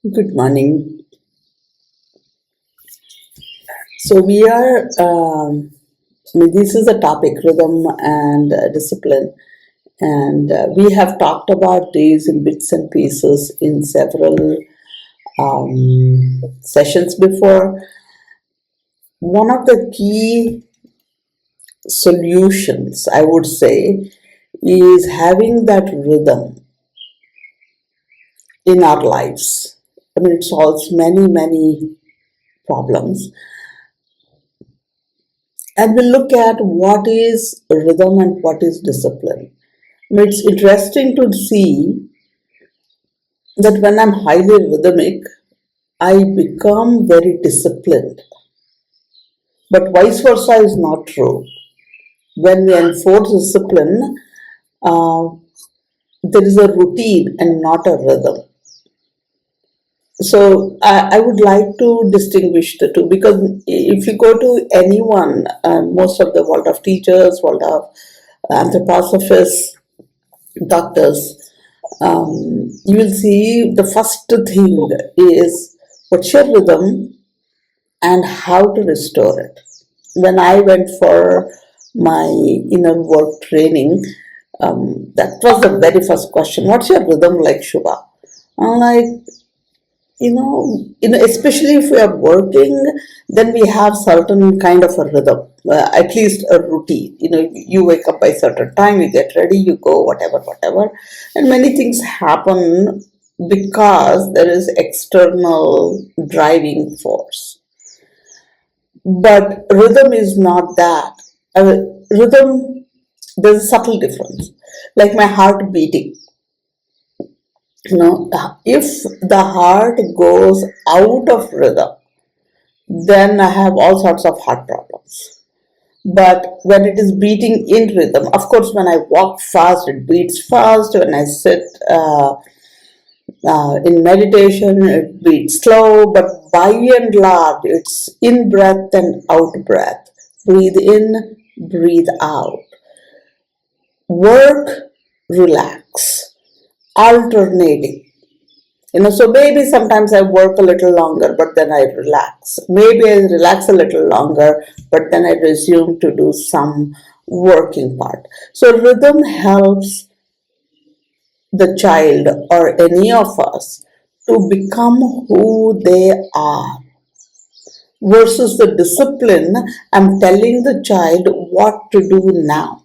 Good morning. So this is a topic, rhythm and discipline, and we have talked about these in bits and pieces in several sessions before. One of the key solutions, I would say, is having that rhythm in our lives. I mean, it solves many problems. And we'll look at what is rhythm and what is discipline. It's interesting to see that when I'm highly rhythmic, I become very disciplined. But vice versa is not true. When we enforce discipline, uh, there is a routine and not a rhythm. So I would like to distinguish the two because if you go to anyone, most of the world of teachers, world of anthroposophists, doctors, you will see the first thing is what's your rhythm and how to restore it. When I went for my inner work training, that was the very first question. What's your rhythm like, Shubha? I'm like, especially if we are working, then we have certain kind of a rhythm, at least a routine. You wake up by certain time, you get ready, you go, whatever, and many things happen because there is external driving force. But rhythm is not that. Rhythm, there's a subtle difference. Like my heart beating. If the heart goes out of rhythm, then I have all sorts of heart problems. But when it is beating in rhythm, of course, when I walk fast, it beats fast. When I sit in meditation, it beats slow. But by and large, it's in breath and out breath. Breathe in, breathe out. Work, relax, alternating. So maybe sometimes I work a little longer, but then I relax. Maybe I relax a little longer, but then I resume to do some working part. So rhythm helps the child or any of us to become who they are versus the discipline. I'm telling the child what to do now.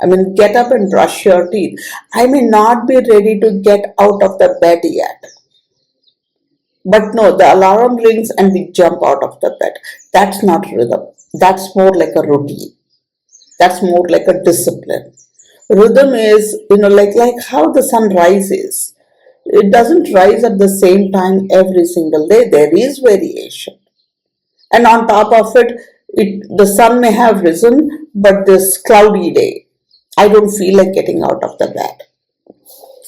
I mean, get up and brush your teeth. I may not be ready to get out of the bed yet. But no, the alarm rings and we jump out of the bed. That's not rhythm. That's more like a routine. That's more like a discipline. Rhythm is, like how the sun rises. It doesn't rise at the same time every single day. There is variation. And on top of the sun may have risen, but this cloudy day, I don't feel like getting out of the bed.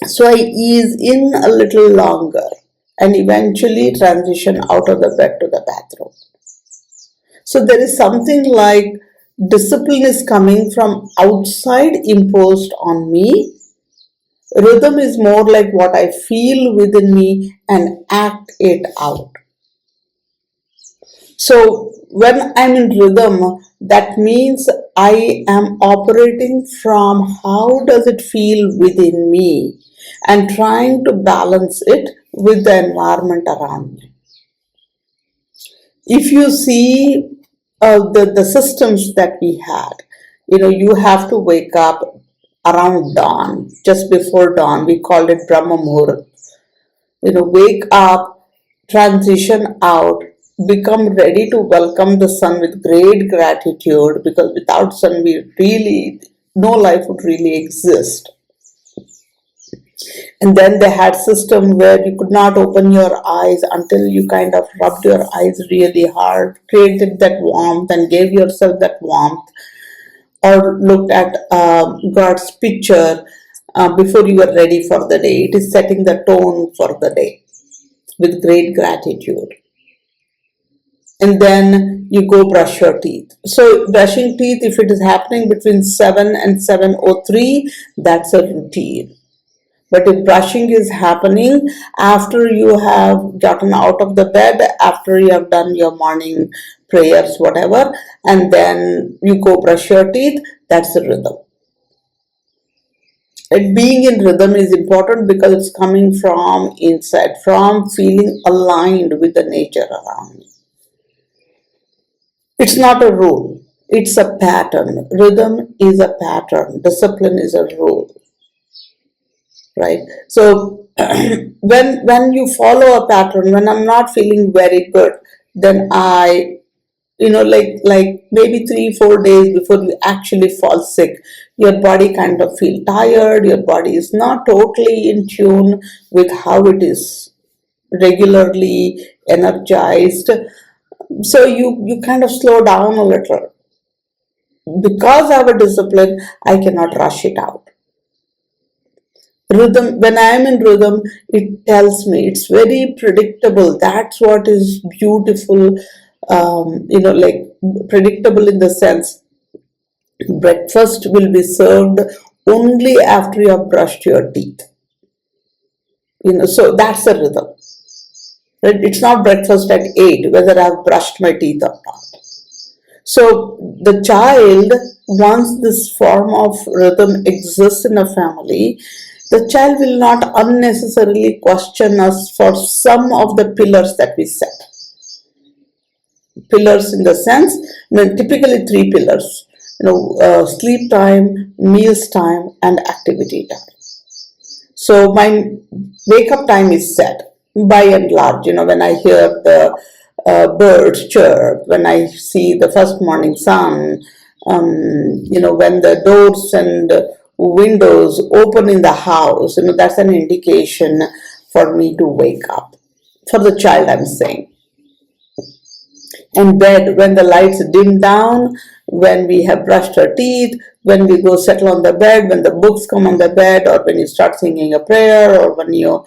So I ease in a little longer and eventually transition out of the bed to the bathroom. So there is something like discipline is coming from outside imposed on me. Rhythm is more like what I feel within me and act it out. So when I'm in rhythm, that means I am operating from how does it feel within me and trying to balance it with the environment around me. If you see the systems that we had, you have to wake up around dawn, just before dawn. We called it Brahma Muhurat. Wake up, transition out, become ready to welcome the sun with great gratitude because without sun, no life would really exist. And then they had system where you could not open your eyes until you kind of rubbed your eyes really hard, created that warmth and gave yourself that warmth, or looked at God's picture before you were ready for the day. It is setting the tone for the day with great gratitude. And then you go brush your teeth. So brushing teeth, if it is happening between 7 and 7:03, that's a routine. But if brushing is happening after you have gotten out of the bed, after you have done your morning prayers, whatever, and then you go brush your teeth, that's the rhythm. And being in rhythm is important because it's coming from inside, from feeling aligned with the nature around me. It's not a rule, it's a pattern. Rhythm is a pattern, discipline is a rule, right? So when you follow a pattern, when I'm not feeling very good, then I, like maybe 3-4 days before you actually fall sick, your body kind of feel tired, your body is not totally in tune with how it is regularly energized. So you kind of slow down a little. Because I have a discipline, I cannot rush it out. Rhythm, when I am in rhythm, it tells me, it's very predictable. That's what is beautiful, like predictable in the sense breakfast will be served only after you have brushed your teeth. So that's the rhythm. Right? It's not breakfast at 8, whether I've brushed my teeth or not. So the child, once this form of rhythm exists in a family, the child will not unnecessarily question us for some of the pillars that we set. Pillars in the sense, typically 3 pillars, sleep time, meals time, and activity time. So my wake up time is set by and large. When I hear the birds chirp, when I see the first morning sun, when the doors and windows open in the house, that's an indication for me to wake up. For the child, I'm saying. And bed, when the lights dim down, when we have brushed our teeth, when we go settle on the bed, when the books come on the bed, or when you start singing a prayer, or when you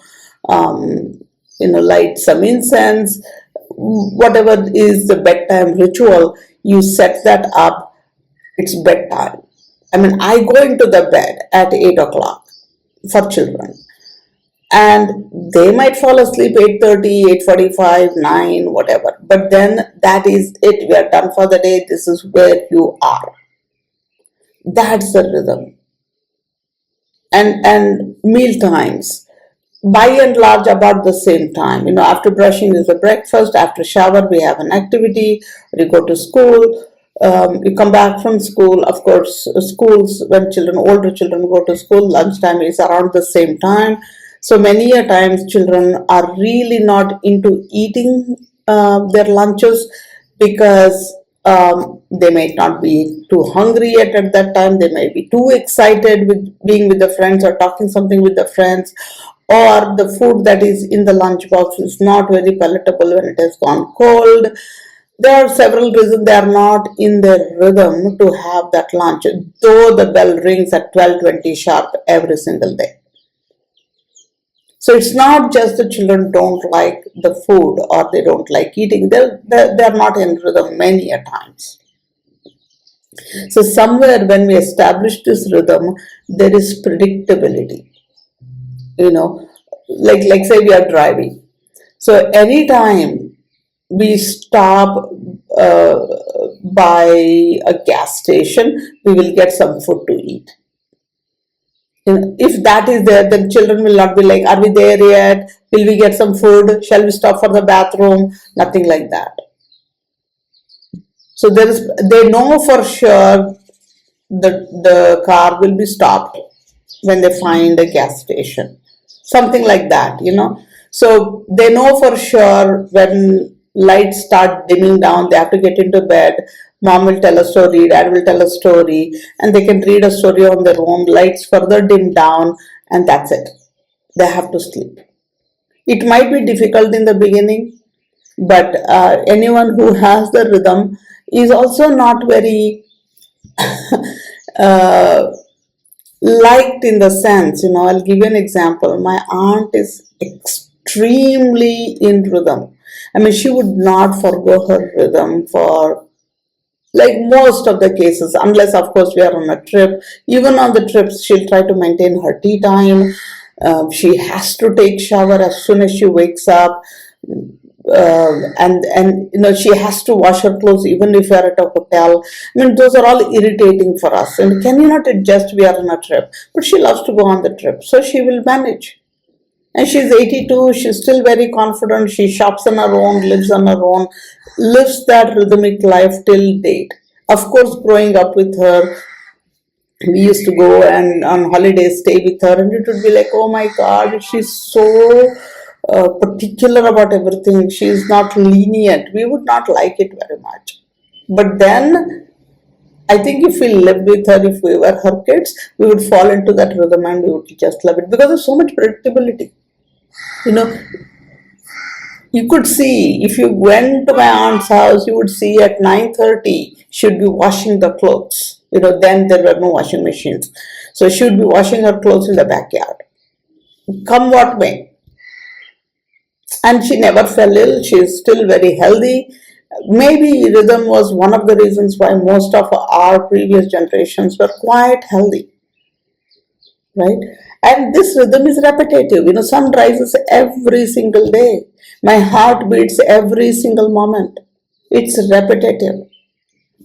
light some incense, whatever is the bedtime ritual, you set that up. It's bedtime. I go into the bed at 8 o'clock for children, and they might fall asleep 8:30, 8:45, 9, whatever. But then that is it. We are done for the day. This is where you are. That's the rhythm. And meal times, by and large, about the same time. After brushing is the breakfast. After shower, we have an activity. You go to school. You come back from school. Of course, schools, when older children go to school, lunchtime is around the same time. So many a times children are really not into eating their lunches because they may not be too hungry yet at that time. They may be too excited with being with the friends or talking something with the friends, or the food that is in the lunchbox is not very palatable when it has gone cold. There are several reasons they are not in their rhythm to have that lunch, though the bell rings at 12:20 sharp every single day. So it's not just the children don't like the food or they don't like eating. They're not in rhythm many a times. So somewhere when we establish this rhythm, there is predictability. Like say we are driving. So anytime we stop by a gas station, we will get some food to eat. If that is there, then children will not be like, are we there yet? Will we get some food? Shall we stop for the bathroom? Nothing like that. So they know for sure that the car will be stopped when they find a gas station. Something like that, So they know for sure when lights start dimming down, they have to get into bed. Mom will tell a story, dad will tell a story, and they can read a story on their own. Lights further dim down, and that's it. They have to sleep. It might be difficult in the beginning, but anyone who has the rhythm is also not very liked in the sense, I'll give you an example. My aunt is extremely in rhythm. She would not forgo her rhythm for like most of the cases, unless of course we are on a trip. Even on the trips, she'll try to maintain her tea time. She has to take shower as soon as she wakes up. And she has to wash her clothes even if you're at a hotel. I mean, those are all irritating for us. And can you not adjust? We are on a trip, but she loves to go on the trip, so she will manage. And she's 82, she's still very confident. She shops on her own, lives on her own, lives that rhythmic life till date. Of course, growing up with her, we used to go and on holidays stay with her, and it would be like, oh my god, she's so particular about everything. She's not lenient. We would not like it very much. But then I think if we lived with her, if we were her kids, we would fall into that rhythm and we would just love it because there's so much predictability. You know, you could see if you went to my aunt's house, you would see at 9:30 she'd be washing the clothes. Then there were no washing machines, so she would be washing her clothes in the backyard, come what may. And she never fell ill. She's still very healthy. Maybe rhythm was one of the reasons why most of our previous generations were quite healthy, right? And this rhythm is repetitive. Sun rises every single day. My heart beats every single moment. It's repetitive,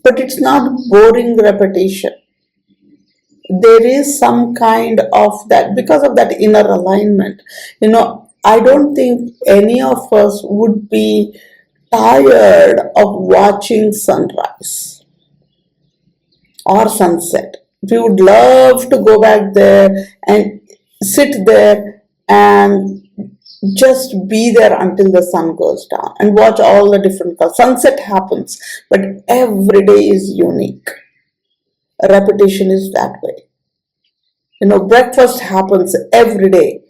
but it's not boring repetition. There is some kind of that because of that inner alignment. I don't think any of us would be tired of watching sunrise or sunset. We would love to go back there and sit there and just be there until the sun goes down and watch all the different colors. Sunset happens, but every day is unique. Repetition is that way. Breakfast happens every day,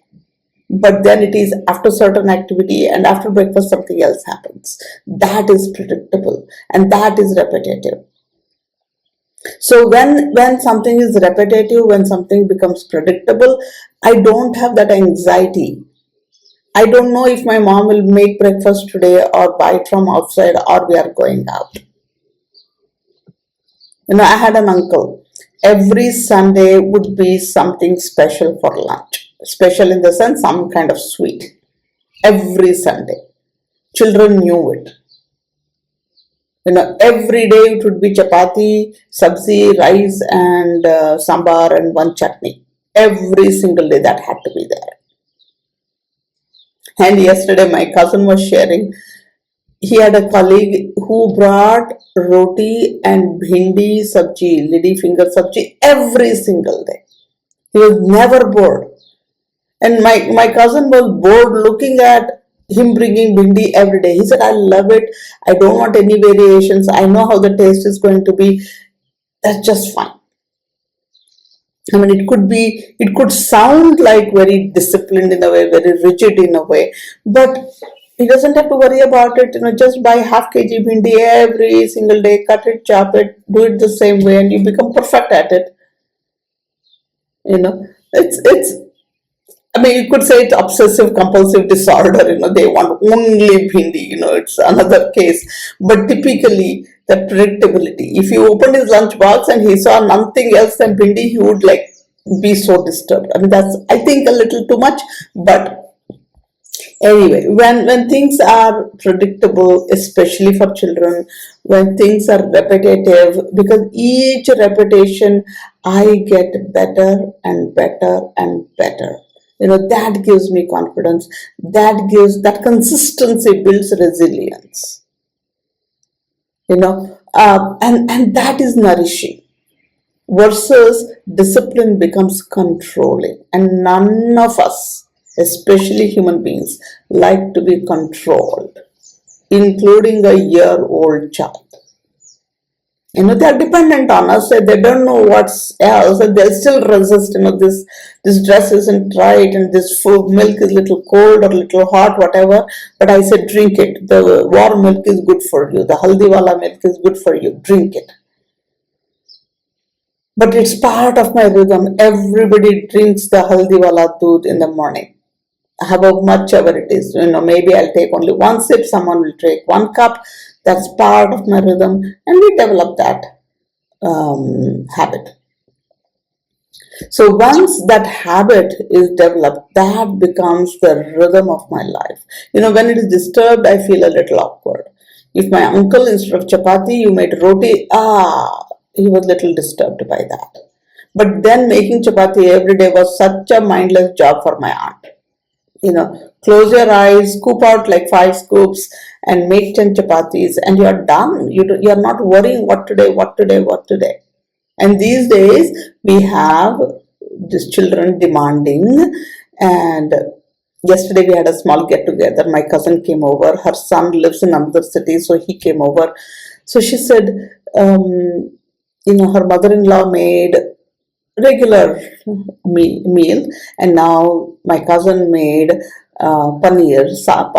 but then it is after certain activity, and after breakfast something else happens. That is predictable and that is repetitive. So when something is repetitive, when something becomes predictable, I don't have that anxiety. I don't know if my mom will make breakfast today or buy it from outside or we are going out. I had an uncle. Every Sunday would be something special for lunch. Special in the sense, some kind of sweet. Every Sunday. Children knew it. Every day it would be chapati, sabzi, rice, and sambar and one chutney. Every single day that had to be there. And yesterday my cousin was sharing, he had a colleague who brought roti and bhindi sabji, lady finger sabji every single day. He was never bored. And my cousin was bored looking at him bringing bhindi every day. He said, I love it. I don't want any variations. I know how the taste is going to be. That's just fine. I mean, it could sound like very disciplined in a way, very rigid in a way, but he doesn't have to worry about it. Just buy half kg bhindi every single day, cut it, chop it, do it the same way, and you become perfect at it. It's. I mean, you could say it's obsessive compulsive disorder. They want only bhindi. It's another case. But typically, the predictability. If you opened his lunch box and he saw nothing else than bhindi, he would be so disturbed. I mean, that's, I think, a little too much. But anyway, when things are predictable, especially for children, when things are repetitive, because each repetition I get better and better and better. That gives me confidence. That consistency builds resilience. And that is nourishing. Versus discipline becomes controlling, and none of us, especially human beings, like to be controlled, including a year-old child. They are dependent on us. They don't know what's else, and they'll still resist. This dress isn't right, and this food milk is little cold or little hot, whatever. But I said, drink it. The warm milk is good for you. The haldiwala milk is good for you. Drink it. But it's part of my rhythm. Everybody drinks the haldiwala doodh in the morning. However much ever it is. Maybe I'll take only one sip. Someone will take 1 cup. That's part of my rhythm, and we develop that habit. So once that habit is developed, that becomes the rhythm of my life. When it is disturbed, I feel a little awkward. If my uncle, instead of chapati, you made roti, he was little disturbed by that. But then making chapati every day was such a mindless job for my aunt. Close your eyes, scoop out like 5 scoops, and make 10 chapatis, and you're done. You're not worrying what today, what today, what today. And these days we have these children demanding, and yesterday we had a small get together. My cousin came over. Her son lives in another city, so he came over. So she said, her mother-in-law made regular meal, and now my cousin made paneer, sak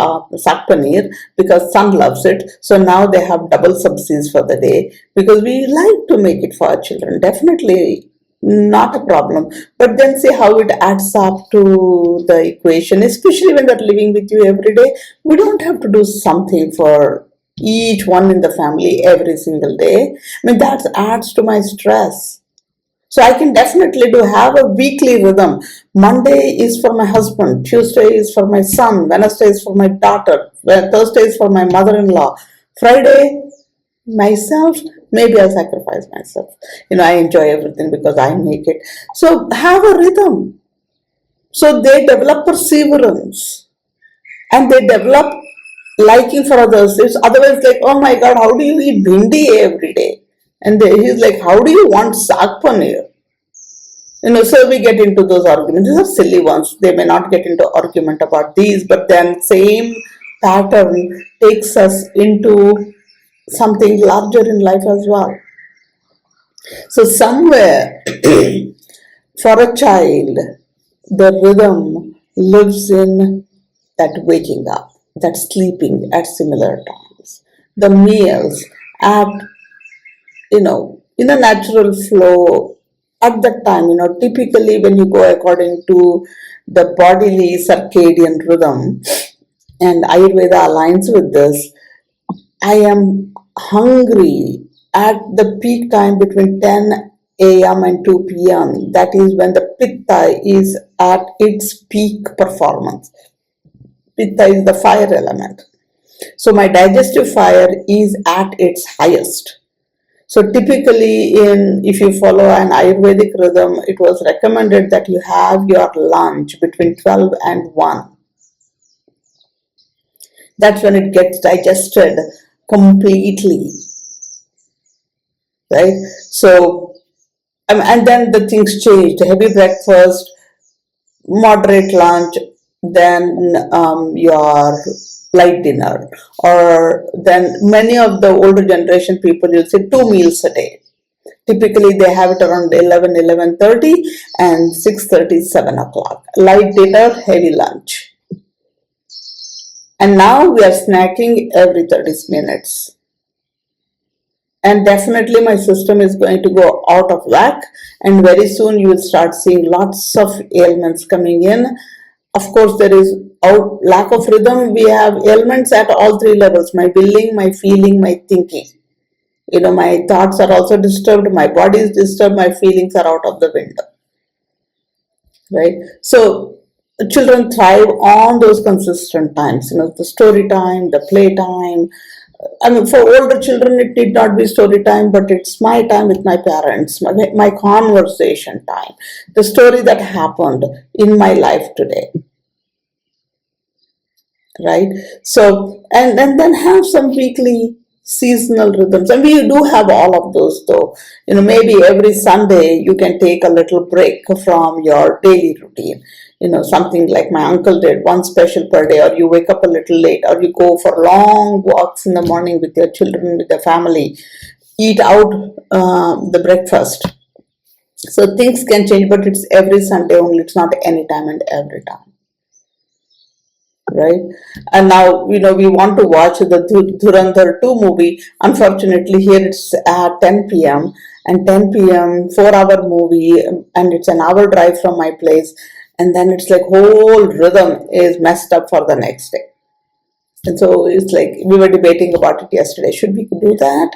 paneer, because son loves it. So now they have double subsidies for the day, because we like to make it for our children. Definitely not a problem. But then see how it adds up to the equation, especially when they're living with you every day. We don't have to do something for each one in the family every single day. That adds to my stress. So I can definitely have a weekly rhythm. Monday is for my husband, Tuesday is for my son, Wednesday is for my daughter, Thursday is for my mother-in-law, Friday myself, maybe I'll sacrifice myself. I enjoy everything because I make it. So have a rhythm. So they develop perseverance, and they develop liking for others. It's otherwise like, oh my God, how do you eat bhindi every day? And he's like, how do you want saag paneer? So we get into those arguments. These are silly ones. They may not get into argument about these, but then same pattern takes us into something larger in life as well. So somewhere for a child, the rhythm lives in that waking up, that sleeping at similar times, the meals at, in a natural flow at that time. Typically when you go according to the bodily circadian rhythm, and Ayurveda aligns with this, I am hungry at the peak time between 10 a.m. and 2 p.m. That is when the pitta is at its peak performance. Pitta is the fire element. So my digestive fire is at its highest. So typically, if you follow an Ayurvedic rhythm, it was recommended that you have your lunch between 12 and 1. That's when it gets digested completely, right? So, and then the things changed. Heavy breakfast, moderate lunch, then your light dinner, or then many of the older generation people, you'll say 2 meals a day. Typically they have it around 11, 11:30 and 6:30, 7 o'clock. Light dinner, heavy lunch. And now we are snacking every 30 minutes. And definitely my system is going to go out of whack, and very soon you will start seeing lots of ailments coming in. Of course, there is lack of rhythm. We have ailments at all 3 levels: my willing, my feeling, my thinking. My thoughts are also disturbed, my body is disturbed, my feelings are out of the window, right? So children thrive on those consistent times, the story time, the play time. For older children, it need not be story time, but it's my time with my parents, my conversation time, the story that happened in my life today, right? So, and then have some weekly seasonal rhythms, and we do have all of those though. Maybe every Sunday you can take a little break from your daily routine. Something like my uncle did, one special per day, or you wake up a little late, or you go for long walks in the morning with your children, with the family, eat out the breakfast. So things can change, but it's every Sunday only. It's not any time and every time, right? And now, we want to watch the Dhurandhar 2 movie. Unfortunately, here it's at 10 p.m. and 10 p.m. 4-hour movie, and it's an hour drive from my place. And then it's like whole rhythm is messed up for the next day. And so it's like we were debating about it yesterday. Should we do that?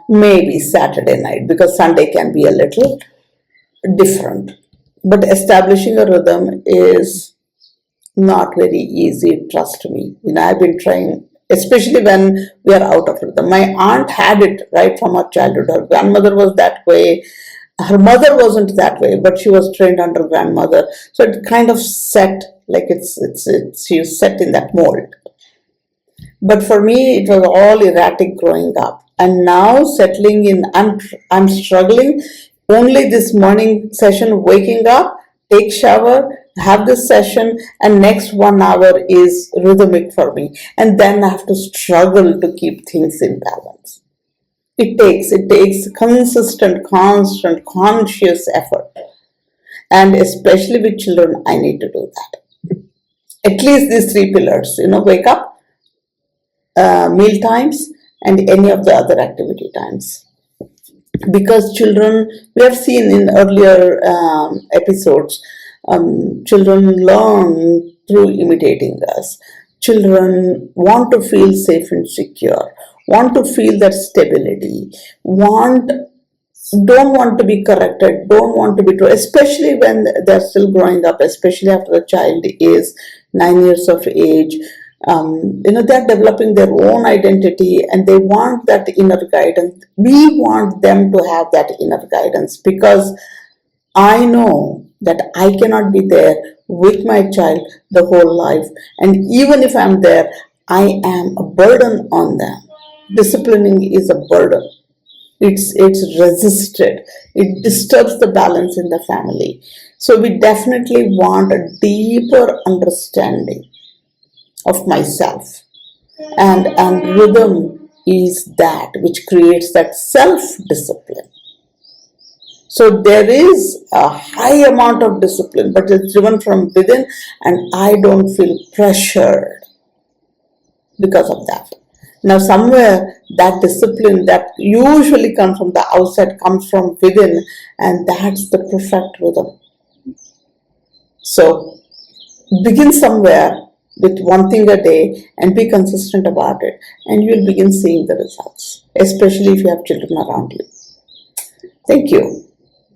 Maybe Saturday night, because Sunday can be a little different. But establishing a rhythm is not very easy, trust me. I've been trying, especially when we are out of rhythm. My aunt had it right from her childhood. Her grandmother was that way. Her mother wasn't that way, but she was trained under grandmother. So it kind of set, like she was set in that mold. But for me, it was all erratic growing up. And now settling in, I'm struggling. Only this morning session, waking up, take shower, have this session, and next 1 hour is rhythmic for me. And then I have to struggle to keep things in balance. It takes consistent, constant, conscious effort. And especially with children, I need to do that. At least these three pillars, wake up, meal times, and any of the other activity times. Because children, we have seen in earlier episodes, children learn through imitating us. Children want to feel safe and secure, want to feel that stability, don't want to be corrected, don't want to be true, especially when they're still growing up, especially after the child is 9 years of age. They're developing their own identity and they want that inner guidance. We want them to have that inner guidance because I know that I cannot be there with my child the whole life. And even if I'm there, I am a burden on them. Disciplining is a burden. It's resisted. It disturbs the balance in the family. So we definitely want a deeper understanding of myself. And rhythm is that which creates that self-discipline. So there is a high amount of discipline, but it's driven from within, and I don't feel pressured because of that. Now, somewhere that discipline that usually comes from the outside comes from within, and that's the perfect rhythm. So, begin somewhere with one thing a day and be consistent about it, and you'll begin seeing the results, especially if you have children around you. Thank you.